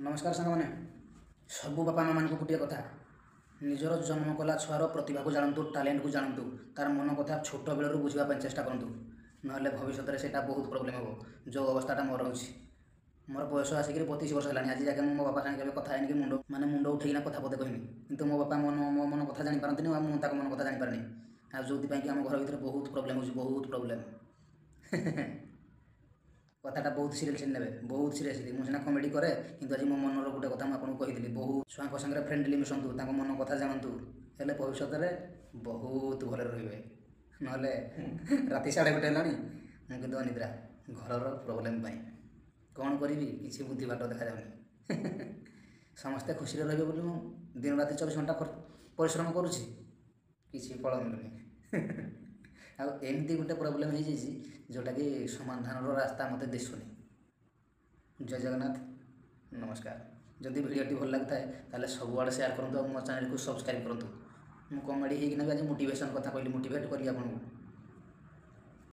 नमस्कार सांग मैंने सबू बापा माँ मान गोटे कथा निजर जन्म कला छुआर प्रतिभा को जानतु टैलेंट को जानतु तार मन कथा छोट बेलू बुझापी चेष्टा करूँ ना भविष्य में से बहुत प्रोब्लेम हम जो अवस्था मोर हो मोर बयस आसिक 32 वर्ष है आज जाके मो बापा सागे कथा है मुंड माने मुंड उठेना कथा पदे कहनी कि मो बापा मो मन कथा जापारती मुझे मन कथा जापारे आ जो आम घर भर बहुत प्रोब्लेम हो बहुत प्रोब्लेम कथाटा बहुत सीरियसली ने बहुत सीरियसली मुझे कमेडी करे कि आज मो मनर गोटे कथा मुझे कही बहुत छुआ सागर फ्रेंडली मिशंतु मन कथा जानतु हेल्ले भविष्य में बहुत भले रे ना राति 1:30 है मुझे अनिद्रा घर प्रोब्लेम कौन करी किसी बुद्धि बाट देखा जाऊनी समस्ते खुशी रे बोली दिन राति 24 घंटा परिश्रम करुँची किसी फल मिलूनी आमती गोटे प्रोब्लेम हो जोटा कि समाधान रास्ता मत दिशुनी। जय जगन्नाथ नमस्कार। जदि भिडियोटी भल लगता है ताले सब आड़े शेयर करूँ और मो चैनल को सब्सक्राइब करूँ। मु कमेडी होगी आज मोटिवेशन कथा कहली मोटिवेट करी आपको